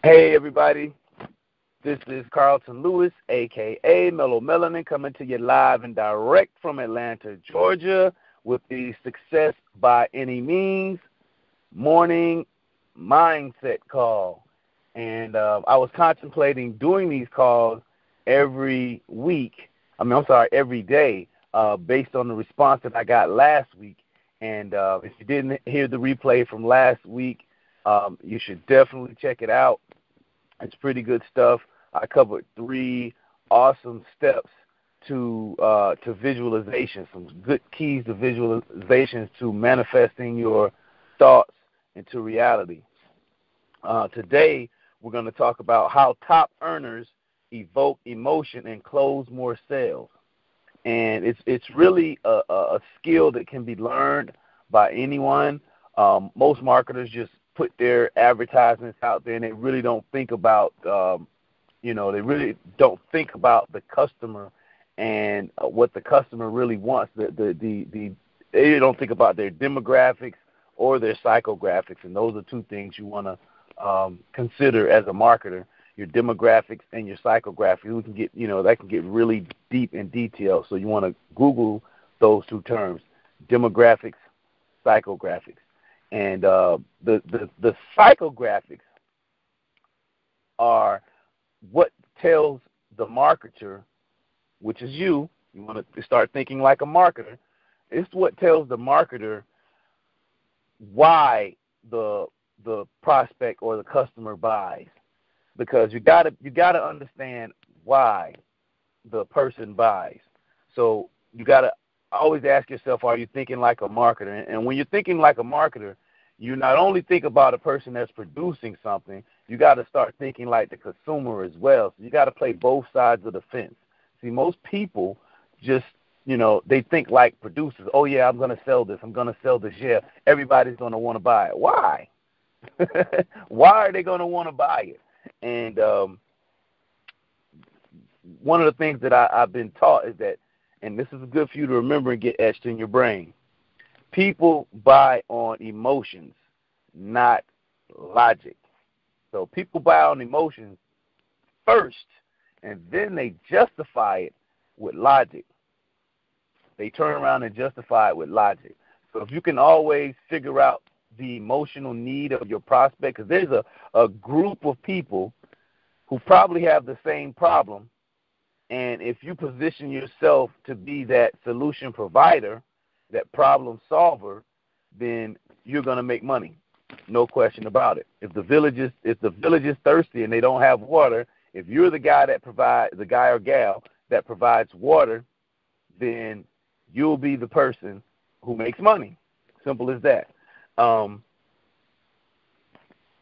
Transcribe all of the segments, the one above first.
Hey, everybody. This is Carlton Lewis, a.k.a. Mellow Melanin, coming to you live and direct from Atlanta, Georgia, with the Success by Any Means morning mindset call. And I was contemplating doing these calls every week. Every day, based on the response that I got last week. And if you didn't hear the replay from last week, you should definitely check it out. It's pretty good stuff. I covered 3 awesome steps to visualization, some good keys to visualizations to manifesting your thoughts into reality. Today, we're going to talk about how top earners evoke emotion and close more sales. And it's really a skill that can be learned by anyone. Most marketers just put their advertisements out there, and they really don't think about, they really don't think about the customer and what the customer really wants. They don't think about their demographics or their psychographics, and those are 2 things you want to consider as a marketer: your demographics and your psychographics. We can get, that can get really deep and detailed. So you want to Google those 2 terms: demographics, psychographics. And the psychographics are what tells the marketer, which is you want to start thinking like a marketer. It's what tells the marketer why the prospect or the customer buys, because you gotta understand why the person buys. So you gotta always ask yourself, are you thinking like a marketer? And when you're thinking like a marketer, you not only think about a person that's producing something, you got to start thinking like the consumer as well. So you got to play both sides of the fence. See, most people just, they think like producers. Oh, yeah, I'm going to sell this. I'm going to sell this. Yeah, everybody's going to want to buy it. Why? Why are they going to want to buy it? And one of the things that I've been taught is that, and this is good for you to remember and get etched in your brain, people buy on emotions, not logic. So people buy on emotions first, and then they justify it with logic. They turn around and justify it with logic. So if you can always figure out the emotional need of your prospect, because there's a group of people who probably have the same problem, and if you position yourself to be that solution provider, that problem solver, then you're going to make money. No question about it. If the village is thirsty and they don't have water, if you're the guy or gal that provides water, then you'll be the person who makes money. Simple as that.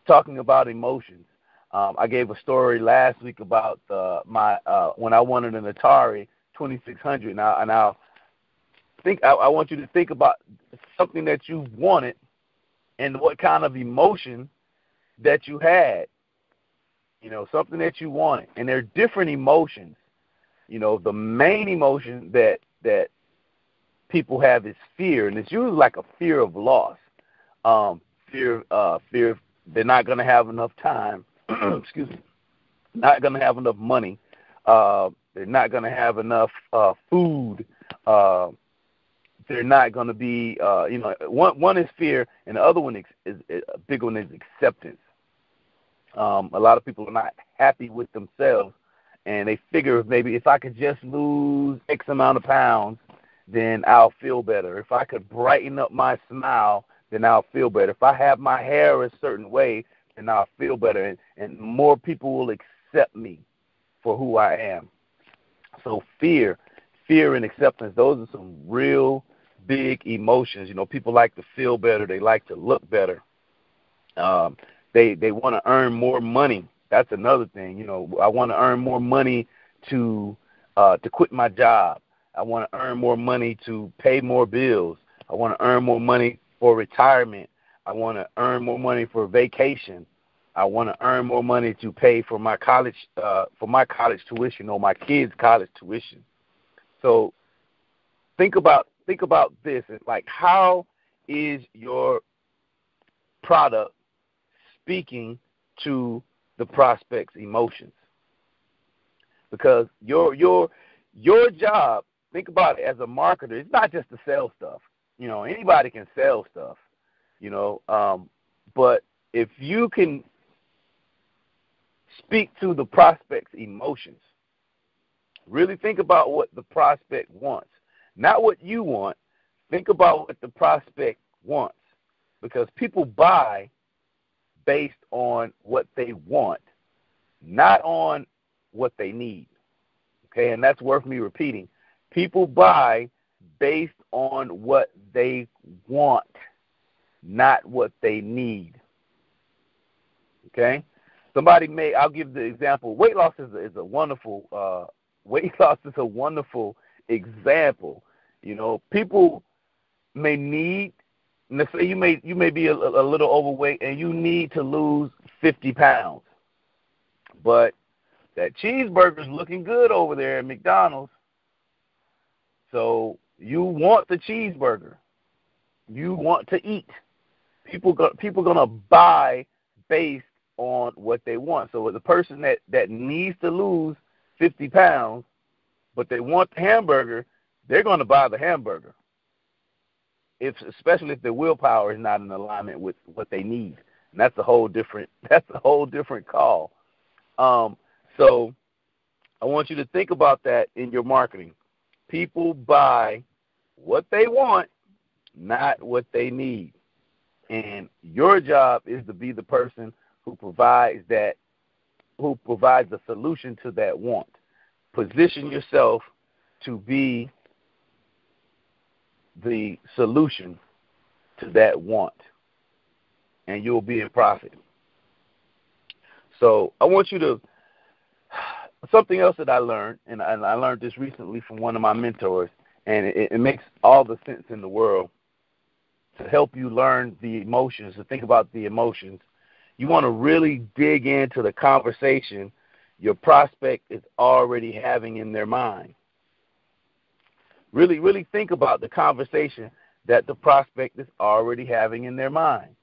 Talking about emotions, I gave a story last week about when I wanted an Atari 2600. Now I want you to think about something that you wanted and what kind of emotion that you had. Something that you wanted. And there are different emotions. The main emotion that people have is fear, and it's usually like a fear of loss. Fear they're not going to have enough time. Excuse me. Not going to have enough money. They're not going to have enough food. They're not going to be, one is fear, and the other one is a big one is acceptance. A lot of people are not happy with themselves, and they figure maybe if I could just lose X amount of pounds, then I'll feel better. If I could brighten up my smile, then I'll feel better. If I have my hair a certain way, then I'll feel better, and more people will accept me for who I am. So fear and acceptance, those are some real big emotions. People like to feel better. They like to look better. They want to earn more money. That's another thing. I want to earn more money to quit my job. I want to earn more money to pay more bills. I want to earn more money for retirement. I want to earn more money for vacation. I want to earn more money to pay for my college tuition or my kids' college tuition. So think about this. It's like, how is your product speaking to the prospect's emotions. Because your job, think about it as a marketer, it's not just to sell stuff. Anybody can sell stuff, but if you can speak to the prospect's emotions, really think about what the prospect wants, not what you want. Think about what the prospect wants, because people buy based on what they want, not on what they need. Okay, and that's worth me repeating. People buy based on what they want, not what they need. Okay? I'll give the example. Weight loss is a wonderful example. People may need, let's say you may be a little overweight and you need to lose 50 pounds. But that cheeseburger's looking good over there at McDonald's. So you want the cheeseburger. You want to eat. People going to buy based on what they want. So the person that needs to lose 50 pounds, but they want the hamburger, they're going to buy the hamburger. Especially if their willpower is not in alignment with what they need. And that's a whole different call. So I want you to think about that in your marketing. People buy what they want, not what they need. And your job is to be the person who provides a solution to that want. Position yourself to be the solution to that want, and you'll be in profit. So I want you to, something else that I learned, and I learned this recently from one of my mentors, and it makes all the sense in the world to help you learn the emotions, to think about the emotions. You want to really dig into the conversation your prospect is already having in their mind. Really, really think about the conversation that the prospect is already having in their mind.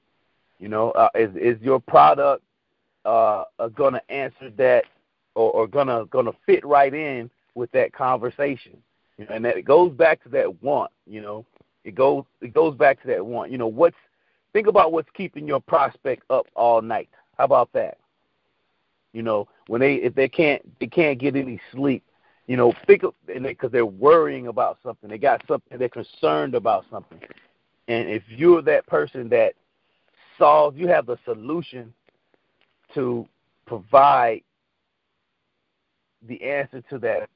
Is your product going to answer that, or gonna fit right in with that conversation? And that it goes back to that want. It goes back to that want. Think about what's keeping your prospect up all night. How about that? If they can't get any sleep, think of, because they're worrying about something. They got something. They're concerned about something. And if you're that person that solves, you have the solution to provide the answer to that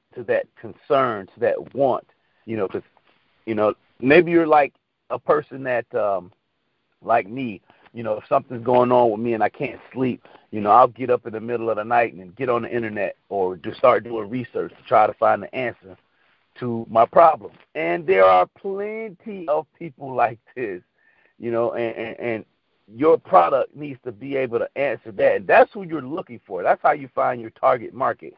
concern, to that want. Because maybe you're like a person that, like me. If something's going on with me and I can't sleep, I'll get up in the middle of the night and get on the internet or just start doing research to try to find the answer to my problem. And there are plenty of people like this, and your product needs to be able to answer that. And that's who you're looking for. That's how you find your target market.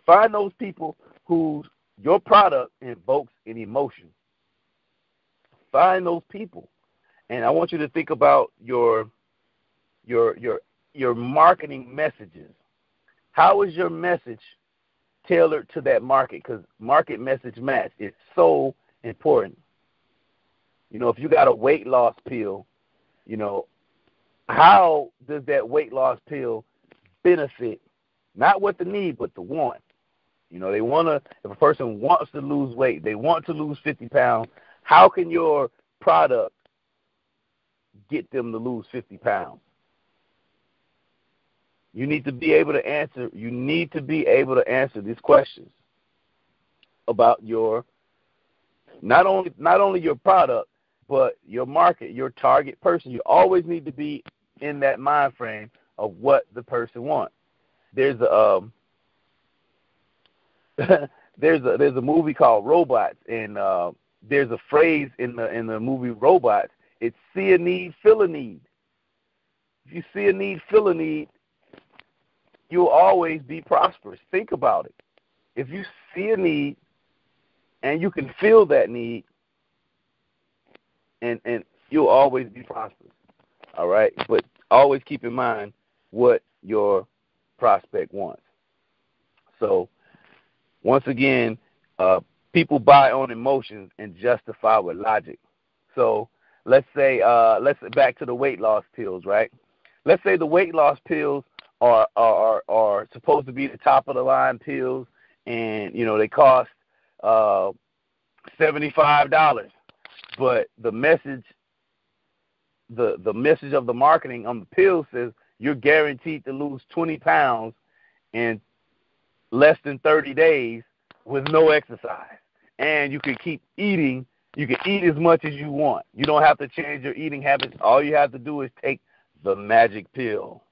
Find those people whose your product invokes an emotion. Find those people. And I want you to think about your marketing messages. How is your message tailored to that market? Because market message match is so important. If you got a weight loss pill, how does that weight loss pill benefit not what the need, but the want? They want to. If a person wants to lose weight, they want to lose 50 pounds. How can your product get them to lose 50 pounds? You need to be able to answer. You need to be able to answer these questions about your not only your product, but your market, your target person. You always need to be in that mind frame of what the person wants. There's a there's a movie called Robots, and there's a phrase in the movie Robots. It's see a need, fill a need. If you see a need, fill a need, you'll always be prosperous. Think about it. If you see a need and you can fill that need, and you'll always be prosperous. All right? But always keep in mind what your prospect wants. So once again, people buy on emotions and justify with logic. So let's say back to the weight loss pills, right? Let's say the weight loss pills are supposed to be the top of the line pills, and they cost $75. But the message of the marketing on the pill says you're guaranteed to lose 20 pounds in less than 30 days with no exercise. And you can keep eating. You can eat as much as you want. You don't have to change your eating habits. All you have to do is take the magic pill.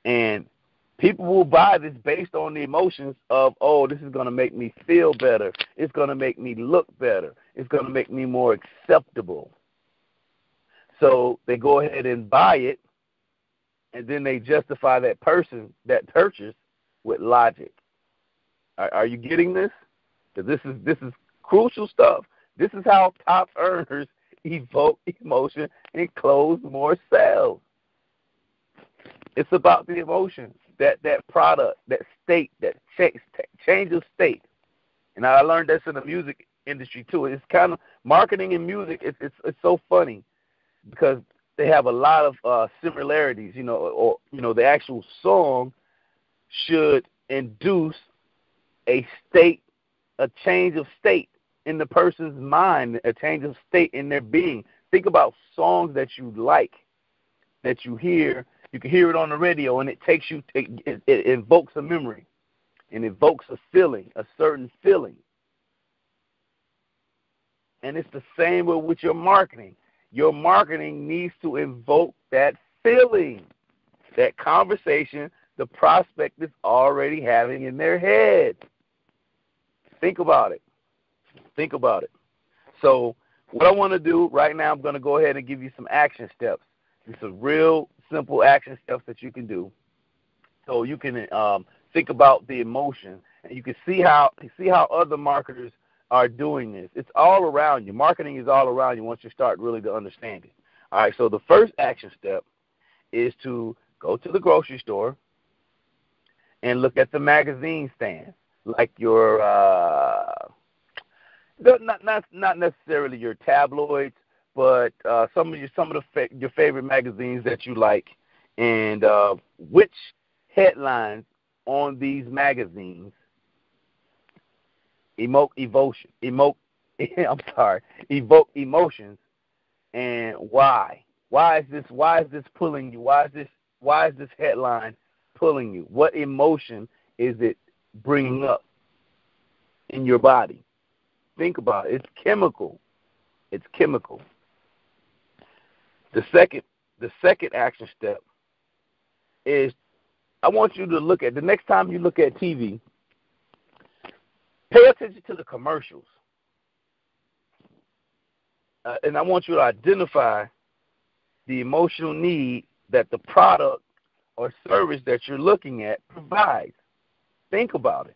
And people will buy this based on the emotions of, oh, this is going to make me feel better. It's going to make me look better. It's going to make me more acceptable. So they go ahead and buy it, and then they justify that purchase with logic. Are you getting this? Because this is crucial stuff. This is how top earners evoke emotion and close more sales. It's about the emotions, that product, that state, that change of state. And I learned this in the music industry too. It's kind of marketing and music. It's so funny because they have a lot of similarities. The actual song should induce a change of state in the person's mind, a change of state in their being. Think about songs that you like, that you hear. You can hear it on the radio, and it takes you. It invokes a memory, and evokes a feeling, a certain feeling. And it's the same with your marketing. Your marketing needs to invoke that feeling, that conversation the prospect is already having in their head. Think about it. Think about it. So what I want to do right now, I'm going to go ahead and give you some action steps. It's a real simple action steps that you can do. So you can think about the emotion, and you can see how other marketers are doing this. It's all around you. Marketing is all around you once you start really to understand it. All right, so the first action step is to go to the grocery store and look at the magazine stands, like your not necessarily your tabloids, but some of your favorite magazines that you like, and which headlines on these magazines evoke emotions, and why? Why is this pulling you? Why is this headline pulling you? What emotion is it bringing up in your body? Think about it. It's chemical. It's chemical. The second action step is, I want you to look at, the next time you look at TV, pay attention to the commercials. And I want you to identify the emotional need that the product or service that you're looking at provides. Think about it.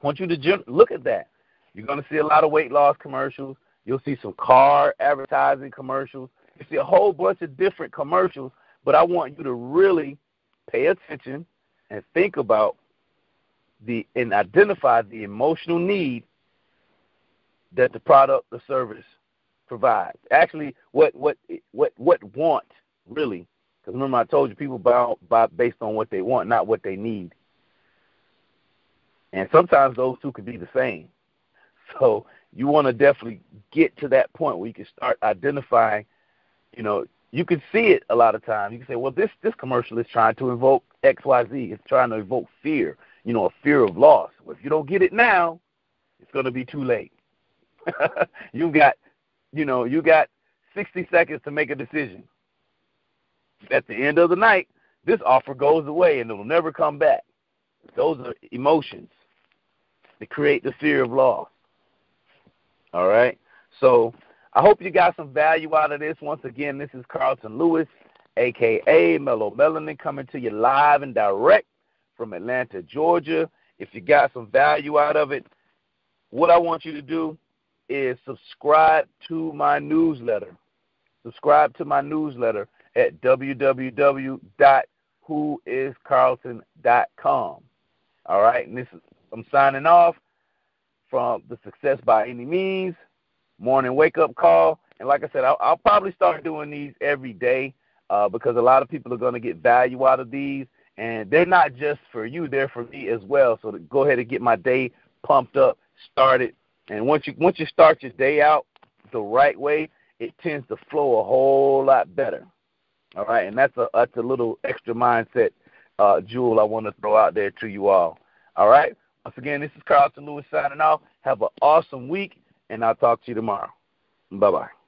I want you to look at that. You're going to see a lot of weight loss commercials. You'll see some car advertising commercials. You see a whole bunch of different commercials, but I want you to really pay attention and think about and identify the emotional need that the product or service provides. Actually, what want, really. Because remember I told you people buy based on what they want, not what they need. And sometimes those two can be the same. So you want to definitely get to that point where you can start identifying, you can see it a lot of times. You can say, well, this commercial is trying to evoke X, Y, Z. It's trying to evoke fear, a fear of loss. Well, if you don't get it now, it's going to be too late. You got 60 seconds to make a decision. At the end of the night, this offer goes away and it'll never come back. Those are emotions that create the fear of loss. All right? So I hope you got some value out of this. Once again, this is Carlton Lewis, a.k.a. Mellow Melanin, coming to you live and direct from Atlanta, Georgia. If you got some value out of it, what I want you to do is subscribe to my newsletter. Subscribe to my newsletter, at www.whoiscarlton.com. All right, and I'm signing off from the Success by Any Means morning wake-up call. And like I said, I'll probably start doing these every day because a lot of people are going to get value out of these. And they're not just for you, they're for me as well. So to go ahead and get my day pumped up, started. And once you start your day out the right way, it tends to flow a whole lot better. All right, and that's a little extra mindset jewel I want to throw out there to you all. All right, once again, this is Carlton Lewis signing off. Have an awesome week, and I'll talk to you tomorrow. Bye-bye.